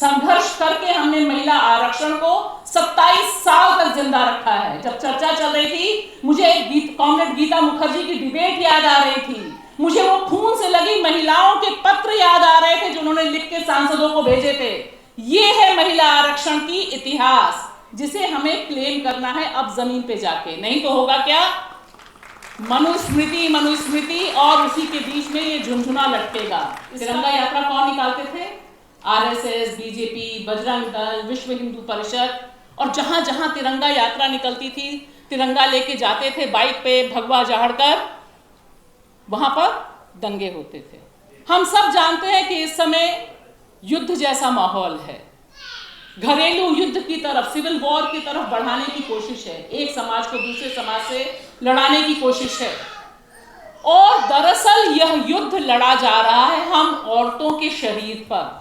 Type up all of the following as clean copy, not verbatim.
संघर्ष करके हमने महिला आरक्षण को 27 साल तक जिंदा रखा है। जब चर्चा चल रही थी, मुझे कॉमरेड गीता मुखर्जी की डिबेट याद आ रही थी, मुझे वो खून से लगी महिलाओं के पत्र याद आ रहे थे जो उन्होंने लिख के सांसदों को भेजे थे। ये है महिला आरक्षण की इतिहास, जिसे हमें क्लेम करना है अब जमीन पे जाके। नहीं तो होगा क्या? मनुस्मृति और उसी के बीच में ये झुनझुना लटकेगा। तिरंगा यात्रा कौन निकालते थे? आरएसएस, बीजेपी, बजरंग दल, विश्व हिंदू परिषद। और जहां जहां तिरंगा यात्रा निकलती थी, तिरंगा लेके जाते थे बाइक पे भगवा झाड़कर, वहां पर दंगे होते थे। हम सब जानते हैं कि इस समय युद्ध जैसा माहौल है, घरेलू युद्ध की तरफ, सिविल वॉर की तरफ बढ़ाने की कोशिश है, एक समाज को दूसरे समाज से लड़ाने की कोशिश है। और दरअसल यह युद्ध लड़ा जा रहा है हम औरतों के शरीर पर।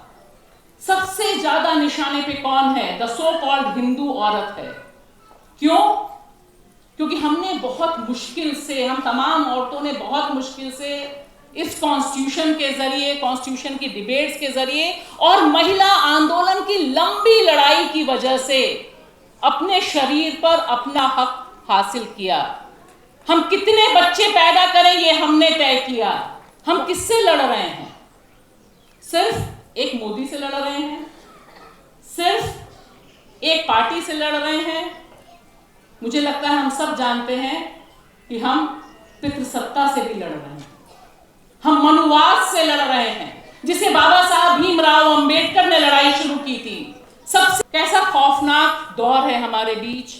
सबसे ज्यादा निशाने पे कौन है? द सो कॉल्ड हिंदू औरत है। क्यों? क्योंकि हमने बहुत मुश्किल से, हम तमाम औरतों ने बहुत मुश्किल से इस कॉन्स्टिट्यूशन के जरिए, कॉन्स्टिट्यूशन की डिबेट्स के जरिए और महिला आंदोलन की लंबी लड़ाई की वजह से अपने शरीर पर अपना हक हासिल किया। हम कितने बच्चे पैदा करें ये हमने तय किया। हम किससे लड़ रहे हैं? सिर्फ एक मोदी से लड़ रहे हैं? सिर्फ एक पार्टी से लड़ रहे हैं? मुझे लगता है हम सब जानते हैं कि हम पितृसत्ता से भी लड़ रहे हैं, हम मनुवाद से लड़ रहे हैं, जिसे बाबा साहब भीमराव अंबेडकर ने लड़ाई शुरू की थी। सबसे कैसा खौफनाक दौर है हमारे बीच।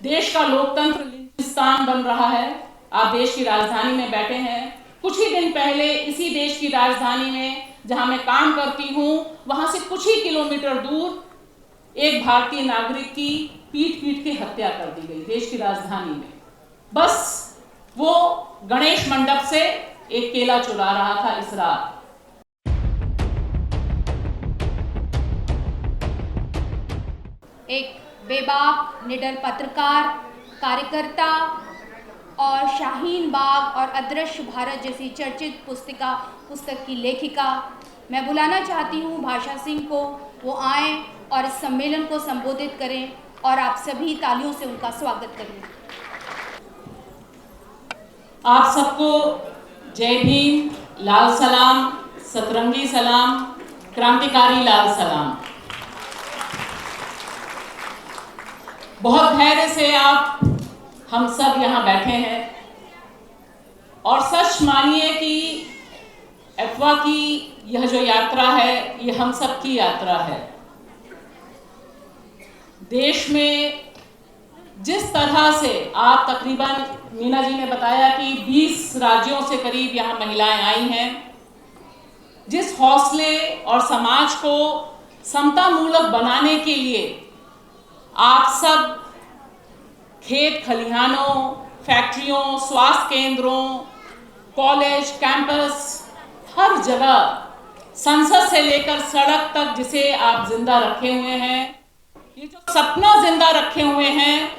देश का लोकतंत्र लिंचिस्तान बन रहा है। आप देश की राजधानी में बैठे हैं। कुछ ही दिन पहले इसी देश की राजधानी में, जहां मैं काम करती हूं, वहां से कुछ ही किलोमीटर दूर एक भारतीय नागरिक की पीट पीट के हत्या कर दी गई, देश की राजधानी में। बस वो गणेश मंडप से एक केला चुरा रहा था इस रात। एक बेबाक, निडर पत्रकार, कार्यकर्ता और शाहीन बाग और अदृश्य भारत जैसी चर्चित पुस्तक की लेखिका मैं बुलाना चाहती हूँ भाषा सिंह को। वो आएँ और इस सम्मेलन को संबोधित करें और आप सभी तालियों से उनका स्वागत करें। आप सबको जय भीम, लाल सलाम, सतरंगी सलाम, क्रांतिकारी लाल सलाम। बहुत धैर्य से आप हम सब यहाँ बैठे हैं और सच मानिए कि अफवाह की यह जो यात्रा है, ये हम सब की यात्रा है। देश में जिस तरह से आप तकरीबन, मीना जी ने बताया कि 20 राज्यों से करीब यहाँ महिलाएं आई हैं, जिस हौसले और समाज को समतामूलक बनाने के लिए आप सब खेत खलिहानों, फैक्ट्रियों, स्वास्थ्य केंद्रों, कॉलेज, कैंपस, हर जगह, संसद से लेकर सड़क तक जिसे आप जिंदा रखे हुए हैं, ये जो सपना जिंदा रखे हुए हैं,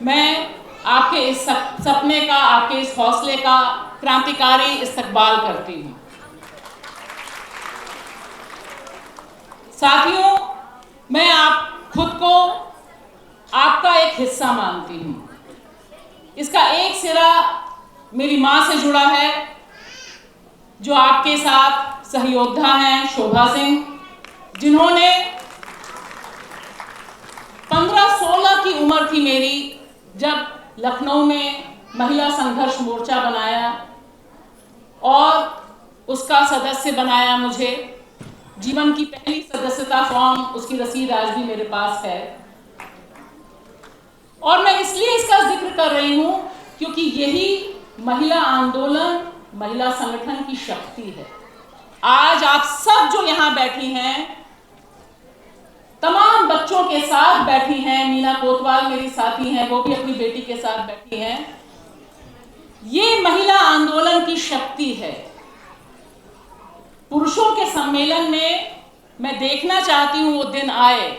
मैं आपके इस सपने का, आपके इस हौसले का क्रांतिकारी इस्तकबाल करती हूँ। साथियों, मैं आप खुद को आपका एक हिस्सा मानती हूँ। इसका एक सिरा मेरी माँ से जुड़ा है, जो आपके साथ सहयोद्धा हैं, शोभा सिंह, जिन्होंने 15-16 की उम्र थी मेरी जब लखनऊ में महिला संघर्ष मोर्चा बनाया और उसका सदस्य बनाया मुझे। जीवन की पहली सदस्यता फॉर्म, उसकी रसीद आज भी मेरे पास है। और मैं इसलिए इसका जिक्र कर रही हूं क्योंकि यही महिला आंदोलन, महिला संगठन की शक्ति है। आज आप सब जो यहां बैठी हैं, तमाम बच्चों के साथ बैठी हैं, मीना कोतवाल मेरी साथी हैं, वो भी अपनी बेटी के साथ बैठी हैं, ये महिला आंदोलन की शक्ति है। पुरुषों के सम्मेलन में मैं देखना चाहती हूं वो दिन आए,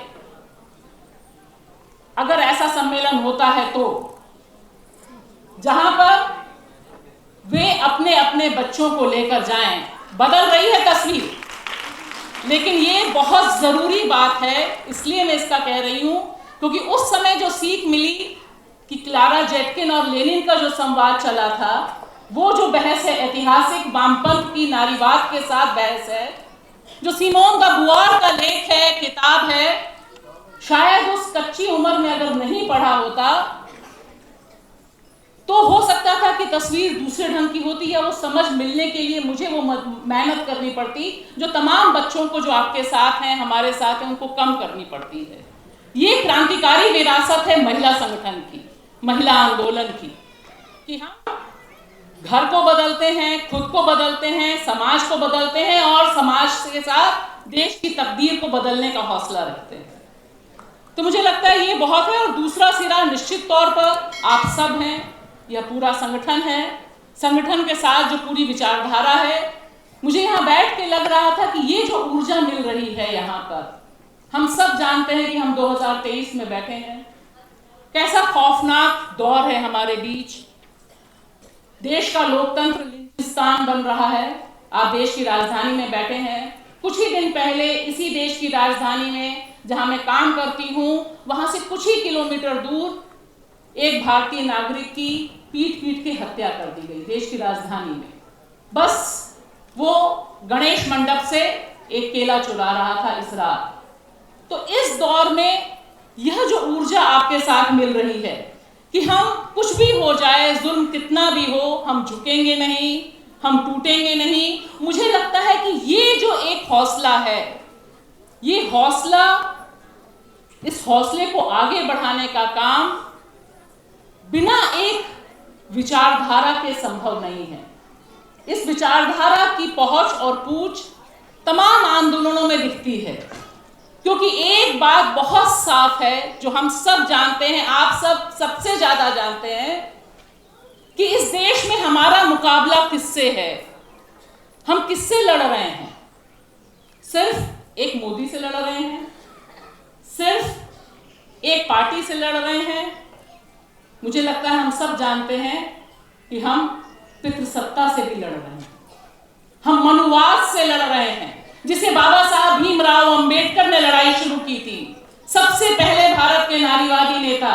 अगर ऐसा सम्मेलन होता है तो, जहां पर वे अपने अपने बच्चों को लेकर जाएं। बदल रही है तस्वीर, लेकिन ये बहुत ज़रूरी बात है, इसलिए मैं इसका कह रही हूँ क्योंकि उस समय जो सीख मिली कि क्लारा जेटकिन और लेनिन का जो संवाद चला था, वो जो बहस है ऐतिहासिक वामपंथ की नारीवाद के साथ बहस है, जो सिमोन द बुआर का लेख है, किताब है, शायद उस कच्ची उम्र में अगर नहीं पढ़ा होता तो हो सकता था कि तस्वीर दूसरे ढंग की होती है। वो समझ मिलने के लिए मुझे वो मेहनत करनी पड़ती जो तमाम बच्चों को जो आपके साथ हैं, हमारे साथ हैं, उनको कम करनी पड़ती है। ये क्रांतिकारी विरासत है महिला संगठन की, महिला आंदोलन की, कि हम घर को बदलते हैं, खुद को बदलते हैं, समाज को बदलते हैं और समाज के साथ देश की तकदीर को बदलने का हौसला रखते हैं। तो मुझे लगता है ये बहुत है। और दूसरा सिरा निश्चित तौर पर आप सब हैं, यह पूरा संगठन है, संगठन के साथ जो पूरी विचारधारा है। मुझे यहाँ बैठ के लग रहा था कि ये जो ऊर्जा मिल रही है यहाँ पर, हम सब जानते हैं कि हम 2023 में बैठे हैं, कैसा खौफनाक दौर है हमारे बीच। देश का लोकतंत्र लिंचिस्तान बन रहा है। आप देश की राजधानी में बैठे हैं। कुछ ही दिन पहले इसी देश की राजधानी में जहां मैं काम करती हूं, वहां से कुछ ही किलोमीटर दूर एक भारतीय नागरिक की पीट के हत्या कर दी गई, देश की राजधानी में। बस वो गणेश मंडप से एक केला चुरा रहा था इस रात। तो इस दौर में यह जो ऊर्जा आपके साथ मिल रही है कि हम कुछ भी हो जाए, जुल्म कितना भी हो, हम झुकेंगे नहीं, हम टूटेंगे नहीं। मुझे लगता है कि ये जो एक हौसला है, ये हौसला, इस हौसले को आगे बढ़ाने का काम बिना एक विचारधारा के संभव नहीं है। इस विचारधारा की पहुंच और पूछ तमाम आंदोलनों में दिखती है, क्योंकि एक बात बहुत साफ है जो हम सब जानते हैं, आप सब सबसे ज्यादा जानते हैं कि इस देश में हमारा मुकाबला किससे है, हम किससे लड़ रहे हैं। सिर्फ एक मोदी से लड़ रहे हैं, सिर्फ एक पार्टी से लड़ रहे हैं। मुझे लगता है हम सब जानते हैं कि हम पितृसत्ता से भी लड़ रहे हैं, हम मनुवाद से लड़ रहे हैं, जिसे बाबा साहब भीमराव अंबेडकर ने लड़ाई शुरू की थी। सबसे पहले भारत के नारीवादी नेता,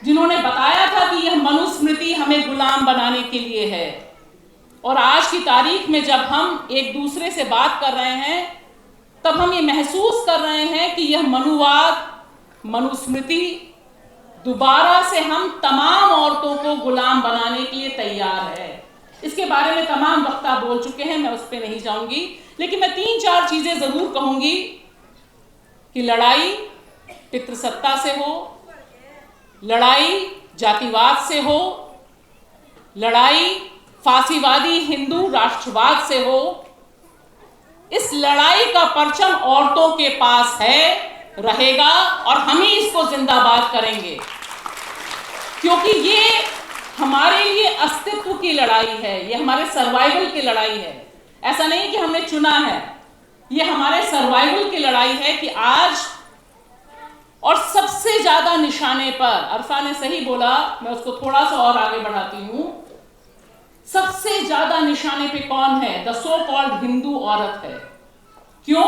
जिन्होंने बताया था कि यह मनुस्मृति हमें गुलाम बनाने के लिए है। और आज की तारीख में जब हम एक दूसरे से बात कर रहे हैं, तब हम ये महसूस कर रहे हैं कि यह मनुवाद, मनुस्मृति दोबारा से हम तमाम औरतों को गुलाम बनाने के लिए तैयार है। इसके बारे में तमाम वक्ता बोल चुके हैं, मैं उस पर नहीं जाऊंगी, लेकिन मैं 3-4 चीजें जरूर कहूंगी कि लड़ाई पितृसत्ता से हो, लड़ाई जातिवाद से हो, लड़ाई फांसीवादी हिंदू राष्ट्रवाद से हो। इस लड़ाई का परचम औरतों के पास है, रहेगा, और हम ही इसको जिंदाबाद करेंगे, क्योंकि ये हमारे लिए अस्तित्व की लड़ाई है, ये हमारे सर्वाइवल की लड़ाई है। ऐसा नहीं कि हमने चुना है, ये हमारे सर्वाइवल की लड़ाई है कि आज, और सबसे ज्यादा निशाने पर, अरफा ने सही बोला, मैं उसको थोड़ा सा और आगे बढ़ाती हूं, सबसे ज्यादा निशाने पे कौन है? द सो कॉल्ड हिंदू औरत है। क्यों?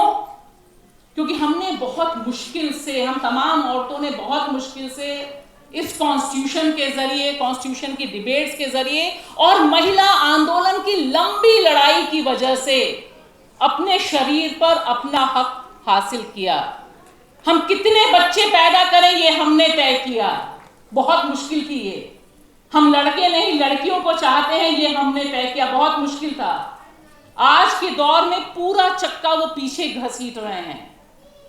क्योंकि हमने बहुत मुश्किल से, हम तमाम औरतों ने बहुत मुश्किल से इस कॉन्स्टिट्यूशन के जरिए, कॉन्स्टिट्यूशन की डिबेट्स के जरिए और महिला आंदोलन की लंबी लड़ाई की वजह से अपने शरीर पर अपना हक हासिल किया। हम कितने बच्चे पैदा करें ये हमने तय किया, बहुत मुश्किल थी ये। हम लड़के नहीं लड़कियों को चाहते हैं ये हमने तय किया, बहुत मुश्किल था। आज के दौर में पूरा चक्का वो पीछे घसीट रहे हैं।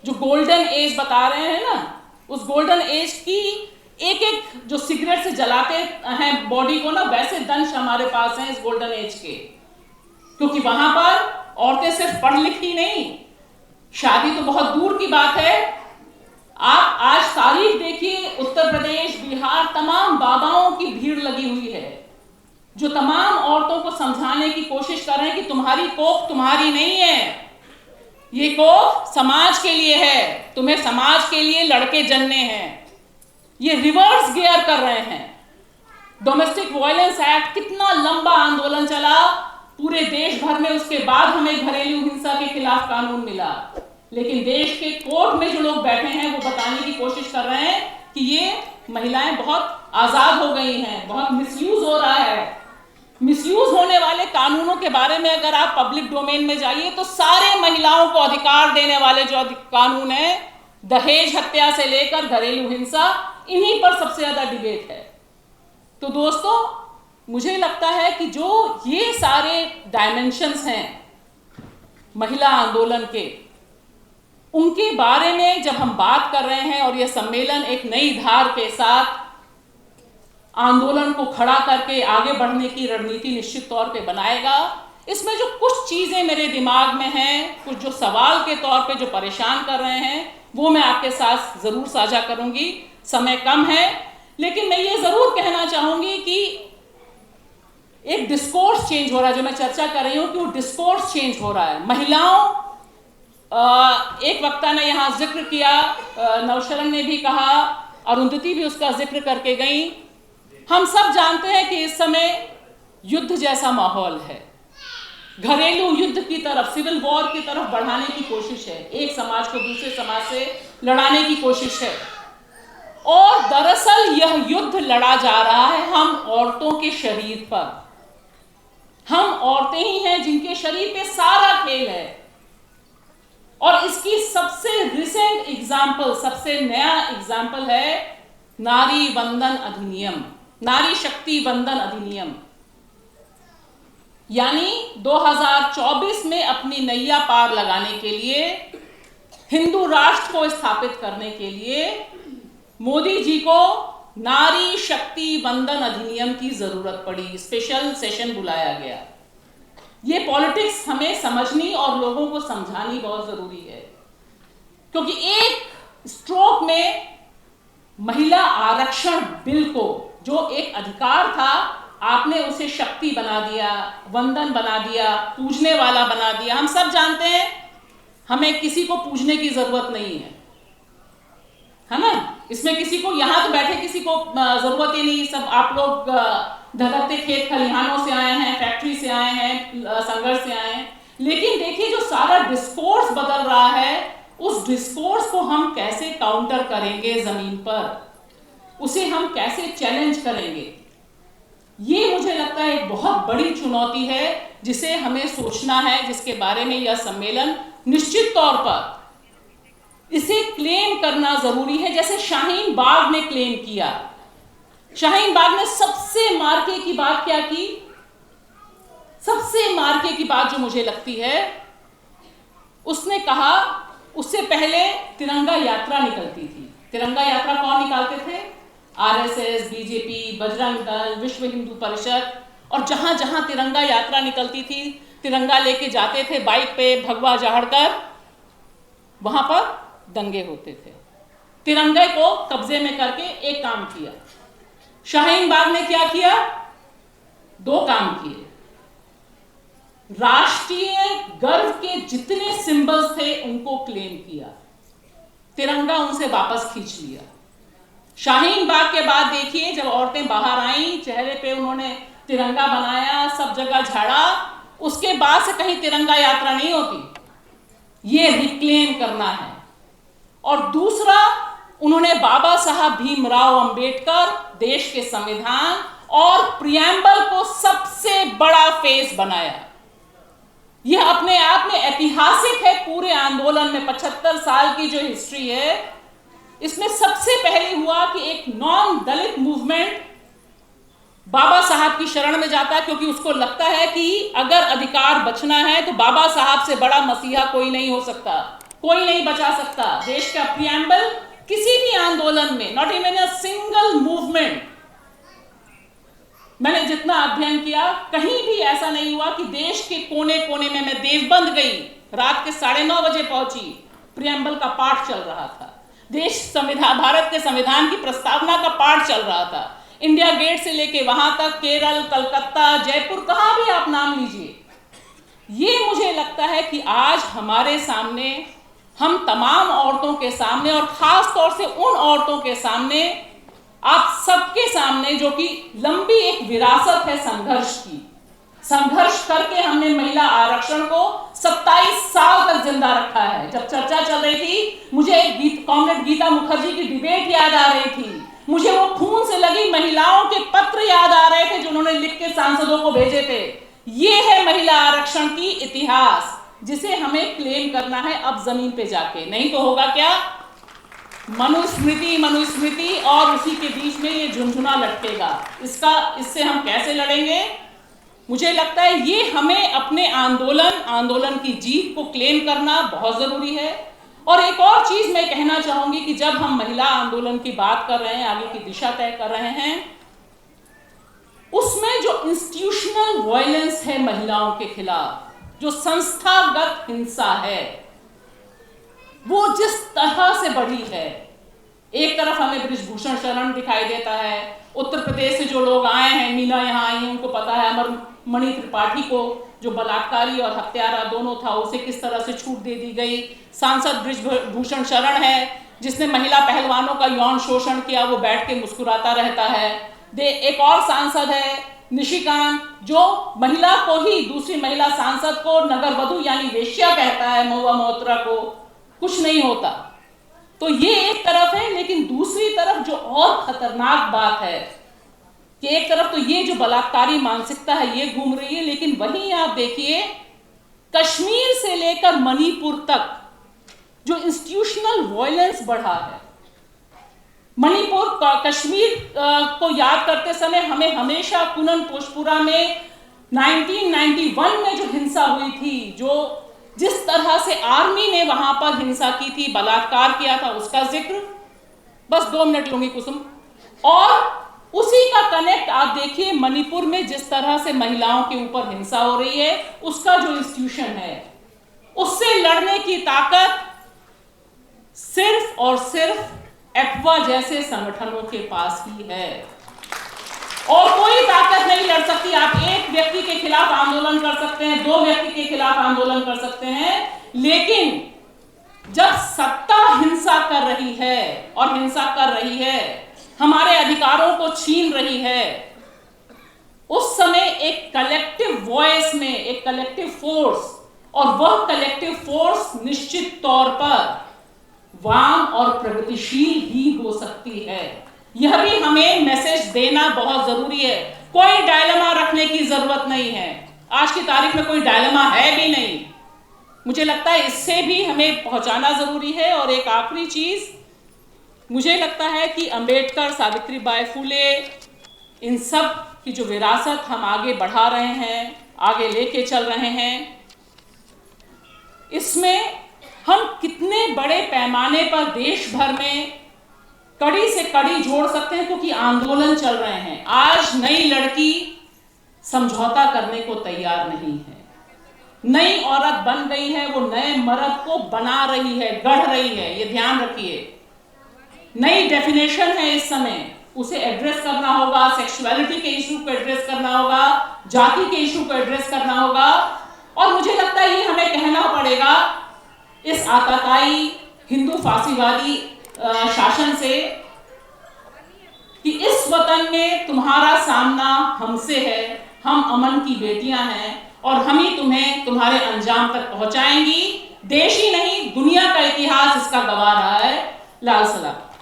जो गोल्डन एज बता रहे हैं ना, उस गोल्डन एज की एक एक जो सिगरेट से जलाते हैं बॉडी को ना, वैसे दंश हमारे पास हैं इस गोल्डन एज के। क्योंकि वहां पर औरतें सिर्फ पढ़ लिखी नहीं, शादी तो बहुत दूर की बात है। आप आज तारीख देखिए, उत्तर प्रदेश, बिहार, तमाम बाबाओं की भीड़ लगी हुई है, जो तमाम औरतों को समझाने की कोशिश कर रहे हैं कि तुम्हारी कोख तुम्हारी नहीं है, ये कोख समाज के लिए है, तुम्हें समाज के लिए लड़के जनने हैं। ये रिवर्स गियर कर रहे हैं। डोमेस्टिक वायलेंस एक्ट, कितना लंबा आंदोलन चला, पूरे देश भर में उसके बाद हमें घरेलू हिंसा के खिलाफ कानून मिला, लेकिन देश के कोर्ट में जो लोग बैठे हैं वो बताने की कोशिश कर रहे हैं कि ये महिलाएं बहुत आजाद हो गई हैं, बहुत मिसयूज हो रहा है। मिसयूज होने वाले कानूनों के बारे में अगर आप पब्लिक डोमेन में जाइए तो सारे महिलाओं को अधिकार देने वाले जो कानून है, दहेज हत्या से लेकर घरेलू हिंसा, इन्हीं पर सबसे ज्यादा डिबेट है। तो दोस्तों, मुझे लगता है कि जो ये सारे डायमेंशंस हैं महिला आंदोलन के, उनके बारे में जब हम बात कर रहे हैं और यह सम्मेलन एक नई धार के साथ आंदोलन को खड़ा करके आगे बढ़ने की रणनीति निश्चित तौर पे बनाएगा, इसमें जो कुछ चीजें मेरे दिमाग में हैं, कुछ जो सवाल के तौर पे जो परेशान कर रहे हैं, वो मैं आपके साथ जरूर साझा करूंगी। समय कम है, लेकिन मैं ये जरूर कहना चाहूंगी कि एक डिस्कोर्स चेंज हो रहा है। जो मैं चर्चा कर रही हूं कि वो डिस्कोर्स चेंज हो रहा है। महिलाओं, एक वक्ता ने यहां जिक्र किया, नौशरण ने भी कहा, अरुंधति भी उसका जिक्र करके गई। हम सब जानते हैं कि इस समय युद्ध जैसा माहौल है, घरेलू युद्ध की तरफ, सिविल वॉर की तरफ बढ़ाने की कोशिश है, एक समाज को दूसरे समाज से लड़ाने की कोशिश है। और दरअसल यह युद्ध लड़ा जा रहा है हम औरतों के शरीर पर। हम औरतें ही हैं जिनके शरीर पे सारा खेल है। और इसकी सबसे रिसेंट एग्जाम्पल, सबसे नया एग्जाम्पल है नारी वंदन अधिनियम, नारी शक्ति वंदन अधिनियम। यानी 2024 में अपनी नैया पार लगाने के लिए, हिंदू राष्ट्र को स्थापित करने के लिए मोदी जी को नारी शक्ति वंदन अधिनियम की जरूरत पड़ी। स्पेशल सेशन बुलाया गया। ये पॉलिटिक्स हमें समझनी और लोगों को समझानी बहुत जरूरी है, क्योंकि एक स्ट्रोक में महिला आरक्षण बिल को, जो एक अधिकार था, आपने उसे शक्ति बना दिया, वंदन बना दिया, पूजने वाला बना दिया। हम सब जानते हैं हमें किसी को पूजने की जरूरत नहीं है ना। इसमें किसी को, यहां तो बैठे किसी को जरूरत ही नहीं। सब आप लोग धधकते खेत खलिहानों से आए हैं, फैक्ट्री से आए हैं, संघर्ष से आए हैं। लेकिन देखिए, जो सारा डिस्कोर्स बदल रहा है, उस डिस्कोर्स को हम कैसे काउंटर करेंगे जमीन पर, उसे हम कैसे चैलेंज करेंगे, ये मुझे लगता है एक बहुत बड़ी चुनौती है जिसे हमें सोचना है, जिसके बारे में यह सम्मेलन निश्चित तौर पर इसे क्लेम करना जरूरी है। जैसे शाहीन बाग ने क्लेम किया। शाहीन बाग ने सबसे मार्के की बात क्या की? सबसे मार्के की बात जो मुझे लगती है, उसने कहा, उससे पहले तिरंगा यात्रा निकलती थी। तिरंगा यात्रा कौन निकालते थे? आरएसएस, बीजेपी, बजरंग दल, विश्व हिंदू परिषद। और जहां जहां तिरंगा यात्रा निकलती थी, तिरंगा लेके जाते थे बाइक पे, भगवा झाड़कर, वहां पर दंगे होते थे। तिरंगे को कब्जे में करके एक काम किया। शाहीन बाग ने क्या किया? दो काम किए। राष्ट्रीय गर्व के जितने सिंबल्स थे उनको क्लेम किया, तिरंगा उनसे वापस खींच लिया। शाहीन बाग के बाद देखिए, जब औरतें बाहर आईं, चेहरे पे उन्होंने तिरंगा बनाया, सब जगह झाड़ा, उसके बाद से कहीं तिरंगा यात्रा नहीं होती। ये रिक्लेम करना है। और दूसरा, उन्होंने बाबा साहब भीमराव अंबेडकर, देश के संविधान और प्रियम्बल को सबसे बड़ा फेस बनाया। यह अपने आप में ऐतिहासिक है। पूरे आंदोलन में 75 साल की जो हिस्ट्री है, इसमें सबसे पहले हुआ कि एक नॉन दलित मूवमेंट बाबा साहब की शरण में जाता है, क्योंकि उसको लगता है कि अगर अधिकार बचना है तो बाबा साहब से बड़ा मसीहा कोई नहीं हो सकता, कोई नहीं बचा सकता। देश का प्रियम्बल किसी भी आंदोलन में, not even a single movement, मैंने जितना अध्ययन किया, कहीं भी ऐसा नहीं हुआ कि देश के कोने कोने में, मैं देवबंद गई, रात के 9:30 बजे पहुंची, प्रियम्बल का पाठ चल रहा था, देश संविधान, भारत के संविधान की प्रस्तावना का पाठ चल रहा था, इंडिया गेट से लेके वहां तक, केरल, कलकत्ता, जयपुर, कहां भी आप नाम लीजिए। ये मुझे लगता है कि आज हमारे सामने, हम तमाम औरतों के सामने, और खास तौर से उन औरतों के सामने, आप सबके सामने, जो कि लंबी एक विरासत है संघर्ष की, संघर्ष करके हमने महिला आरक्षण को 27 साल तक जिंदा रखा है। जब चर्चा चल रही थी, मुझे कॉमरेड गीता मुखर्जी की डिबेट याद आ रही थी, मुझे वो खून से लगी महिलाओं के पत्र याद आ रहे थे जो उन्होंने लिख के सांसदों को भेजे थे। ये है महिला आरक्षण की इतिहास, जिसे हमें क्लेम करना है अब जमीन पे जाके। नहीं तो होगा क्या? मनुस्मृति और उसी के बीच में ये झुनझुना लटकेगा। इससे हम कैसे लड़ेंगे? मुझे लगता है ये हमें अपने आंदोलन की जीत को क्लेम करना बहुत जरूरी है। और एक और चीज मैं कहना चाहूंगी कि जब हम महिला आंदोलन की बात कर रहे हैं, आगे की दिशा तय कर रहे हैं, उसमें जो इंस्टीट्यूशनल वायलेंस है महिलाओं के खिलाफ, जो संस्थागत हिंसा है, वो जिस तरह से बढ़ी है। एक तरफ हमें बृजभूषण शरण दिखाई देता है, उत्तर प्रदेश से जो लोग आए हैं, मीना यहाँ आई, उनको पता है अमरमणि त्रिपाठी को जो बलात्कारी और हत्यारा दोनों था, उसे किस तरह से छूट दे दी गई। सांसद बृजभूषण शरण है जिसने महिला पहलवानों का यौन शोषण किया, वो बैठ के मुस्कुराता रहता है। एक और सांसद है निशिकांत, जो महिला को ही, दूसरी महिला सांसद को नगर वधू यानी वेश्या कहता है, महुआ मोहतरा को, कुछ नहीं होता। तो ये एक तरफ है, लेकिन दूसरी तरफ जो और खतरनाक बात है कि एक तरफ तो ये जो बलात्कारी मानसिकता है ये घूम रही है, लेकिन वहीं आप देखिए कश्मीर से लेकर मणिपुर तक जो इंस्टीट्यूशनल वायलेंस बढ़ा है। मणिपुर कश्मीर को याद करते समय हमें हमेशा कुनन पोशपुरा में 1991 में जो हिंसा हुई थी, जो जिस तरह से आर्मी ने वहां पर हिंसा की थी, बलात्कार किया था, उसका जिक्र बस 2 मिनट लूंगी कुसुम। और उसी का कनेक्ट आप देखिए मणिपुर में जिस तरह से महिलाओं के ऊपर हिंसा हो रही है, उसका जो इंस्टीट्यूशन है, उससे लड़ने की ताकत सिर्फ और सिर्फ एप्वा जैसे संगठनों के पास ही है, और कोई ताकत नहीं लड़ सकती। आप एक व्यक्ति के खिलाफ आंदोलन कर सकते हैं, 2 व्यक्ति के खिलाफ आंदोलन कर सकते हैं, लेकिन जब सत्ता हिंसा कर रही है और हिंसा कर रही है, हमारे अधिकारों को छीन रही है, उस समय एक कलेक्टिव वॉइस में एक कलेक्टिव फोर्स, और वह कलेक्टिव फोर्स निश्चित तौर पर वाम और प्रगतिशील ही हो सकती है। यह भी हमें मैसेज देना बहुत जरूरी है। कोई डायलेमा रखने की जरूरत नहीं है, आज की तारीख में कोई डायलेमा है भी नहीं। मुझे लगता है इससे भी हमें पहुंचाना जरूरी है। और एक आखिरी चीज, मुझे लगता है कि अंबेडकर, सावित्रीबाई फुले, इन सब की जो विरासत हम आगे बढ़ा रहे हैं, आगे लेके चल रहे हैं, इसमें हम कितने बड़े पैमाने पर देश भर में कड़ी से कड़ी जोड़ सकते हैं, क्योंकि आंदोलन चल रहे हैं। आज नई लड़की समझौता करने को तैयार नहीं है, नई औरत बन गई है, वो नए मर्द को बना रही है, गढ़ रही है, ये ध्यान रखिए। नई डेफिनेशन है इस समय, उसे एड्रेस करना होगा, सेक्सुअलिटी के इशू को एड्रेस करना होगा, जाति के इशू को एड्रेस करना होगा। और मुझे लगता है ये हमें कहना पड़ेगा इस आतताई हिंदू फांसीवादी शासन से कि इस वतन में तुम्हारा सामना हमसे है, हम अमन की बेटियां हैं, और हम ही तुम्हें तुम्हारे अंजाम तक पहुंचाएंगी। देश ही नहीं, दुनिया का इतिहास इसका गवाह रहा है। लाल सलाम।